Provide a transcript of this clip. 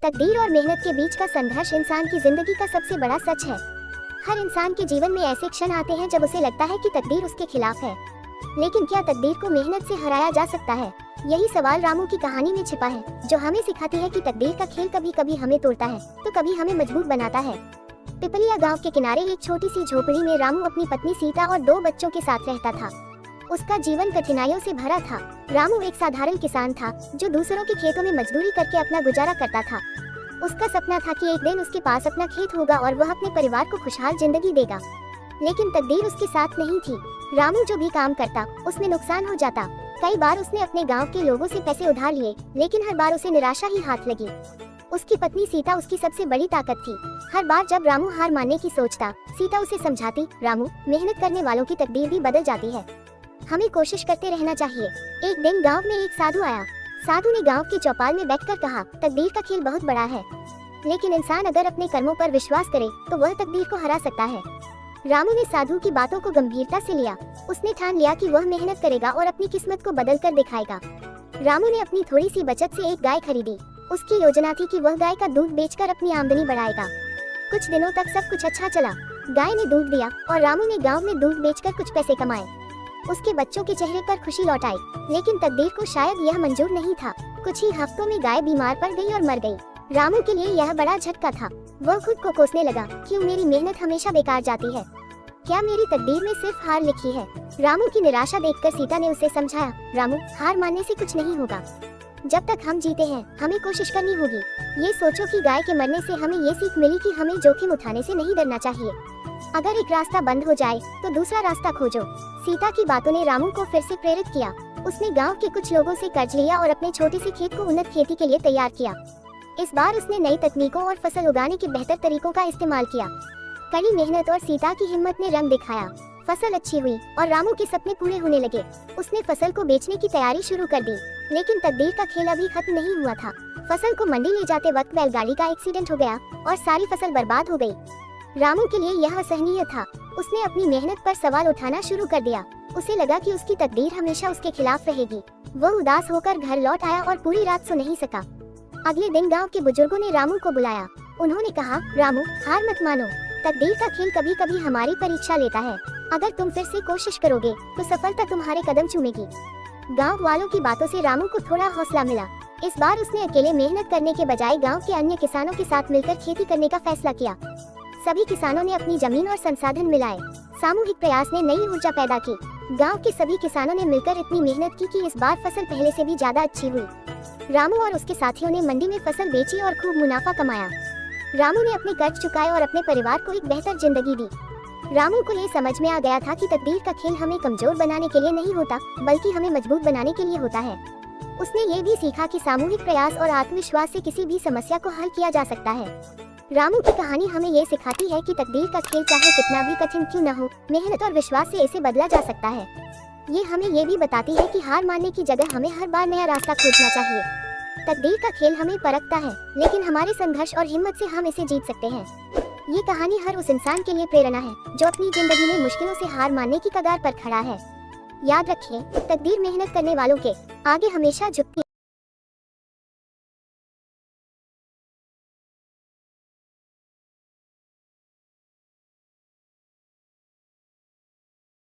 तकदीर और मेहनत के बीच का संघर्ष इंसान की जिंदगी का सबसे बड़ा सच है। हर इंसान के जीवन में ऐसे क्षण आते हैं जब उसे लगता है कि तकदीर उसके खिलाफ है, लेकिन क्या तकदीर को मेहनत से हराया जा सकता है? यही सवाल रामू की कहानी में छिपा है, जो हमें सिखाती है कि तकदीर का खेल कभी कभी हमें तोड़ता है तो कभी हमें मजबूत बनाता है। पिपलिया गांव के किनारे एक छोटी सी झोपड़ी में रामू अपनी पत्नी सीता और 2 बच्चों के साथ रहता था। उसका जीवन कठिनाइयों से भरा था। रामू एक साधारण किसान था जो दूसरों के खेतों में मजदूरी करके अपना गुजारा करता था। उसका सपना था कि एक दिन उसके पास अपना खेत होगा और वह अपने परिवार को खुशहाल जिंदगी देगा। लेकिन तकदीर उसके साथ नहीं थी। रामू जो भी काम करता उसमें नुकसान हो जाता। कई बार उसने अपने गांव के लोगों से पैसे उधार लिए, लेकिन हर बार उसे निराशा ही हाथ लगी। उसकी पत्नी सीता उसकी सबसे बड़ी ताकत थी। हर बार जब रामू हार मानने की सोचता, सीता उसे समझाती, रामू, मेहनत करने वालों की तकदीर भी बदल जाती है, हमें कोशिश करते रहना चाहिए। एक दिन गांव में एक साधु आया। साधु ने गांव के चौपाल में बैठकर कहा, तकदीर का खेल बहुत बड़ा है, लेकिन इंसान अगर अपने कर्मों पर विश्वास करे तो वह तकदीर को हरा सकता है। रामू ने साधु की बातों को गंभीरता से लिया। उसने ठान लिया कि वह मेहनत करेगा और अपनी किस्मत को बदल कर दिखाएगा। रामू ने अपनी थोड़ी सी बचत से एक गाय खरीदी। उसकी योजना थी कि वह गाय का दूध बेचकर अपनी आमदनी बढ़ाएगा। कुछ दिनों तक सब कुछ अच्छा चला। गाय ने दूध दिया और रामू ने गाँव में दूध बेचकर कुछ पैसे कमाए। उसके बच्चों के चेहरे पर खुशी लौट आई, लेकिन तकदीर को शायद यह मंजूर नहीं था। कुछ ही हफ्तों में गाय बीमार पड़ गई और मर गई। रामू के लिए यह बड़ा झटका था। वह खुद को कोसने लगा, क्यों मेरी मेहनत हमेशा बेकार जाती है? क्या मेरी तकदीर में सिर्फ हार लिखी है? रामू की निराशा देखकर सीता ने उसे समझाया, रामू, हार मानने से कुछ नहीं होगा। जब तक हम जीते हैं हमें कोशिश करनी होगी। ये सोचो कि गाय के मरने से हमें ये सीख मिली कि हमें जोखिम उठाने से नहीं डरना चाहिए। अगर एक रास्ता बंद हो जाए तो दूसरा रास्ता खोजो। सीता की बातों ने रामू को फिर से प्रेरित किया। उसने गांव के कुछ लोगों से कर्ज लिया और अपने छोटे से खेत को उन्नत खेती के लिए तैयार किया। इस बार उसने नई तकनीकों और फसल उगाने के बेहतर तरीकों का इस्तेमाल किया। कड़ी मेहनत और सीता की हिम्मत ने रंग दिखाया। फसल अच्छी हुई और रामू के सपने पूरे होने लगे। उसने फसल को बेचने की तैयारी शुरू कर दी, लेकिन तकदीर का खेल अभी खत्म नहीं हुआ था। फसल को मंडी ले जाते वक्त बैलगाड़ी का एक्सीडेंट हो गया और सारी फसल बर्बाद हो गई। रामू के लिए यह असहनीय था। उसने अपनी मेहनत पर सवाल उठाना शुरू कर दिया। उसे लगा कि उसकी तकदीर हमेशा उसके खिलाफ रहेगी। वह उदास होकर घर लौट आया और पूरी रात सो नहीं सका। अगले दिन गांव के बुजुर्गों ने रामू को बुलाया। उन्होंने कहा, रामू, हार मत मानो। तकदीर का खेल कभी कभी हमारी परीक्षा लेता है। अगर तुम फिर से कोशिश करोगे तो सफलता तुम्हारे कदम चूमेगी। गाँव वालों की बातों से रामू को थोड़ा हौसला मिला। इस बार उसने अकेले मेहनत करने के बजाय गाँव के अन्य किसानों के साथ मिलकर खेती करने का फैसला किया। सभी किसानों ने अपनी जमीन और संसाधन मिलाए। सामूहिक प्रयास ने नई ऊर्जा पैदा की। गांव के सभी किसानों ने मिलकर इतनी मेहनत की कि इस बार फसल पहले से भी ज्यादा अच्छी हुई। रामू और उसके साथियों ने मंडी में फसल बेची और खूब मुनाफा कमाया। रामू ने अपने कर्ज चुकाए और अपने परिवार को एक बेहतर जिंदगी दी। रामू को ये समझ में आ गया था कि तकदीर का खेल हमें कमजोर बनाने के लिए नहीं होता, बल्कि हमें मजबूत बनाने के लिए होता है। उसने ये भी सीखा कि सामूहिक प्रयास और आत्मविश्वास से किसी भी समस्या को हल किया जा सकता है। रामू की कहानी हमें ये सिखाती है कि तकदीर का खेल चाहे कितना भी कठिन क्यों न हो, मेहनत और विश्वास से इसे बदला जा सकता है। ये हमें ये भी बताती है कि हार मानने की जगह हमें हर बार नया रास्ता खोजना चाहिए। तकदीर का खेल हमें परखता है, लेकिन हमारे संघर्ष और हिम्मत से हम इसे जीत सकते हैं। ये कहानी हर उस इंसान के लिए प्रेरणा है जो अपनी जिंदगी में मुश्किलों से हार मानने की कगार पर खड़ा है। याद रखें, तकदीर मेहनत करने वालों के आगे हमेशा झुकती है।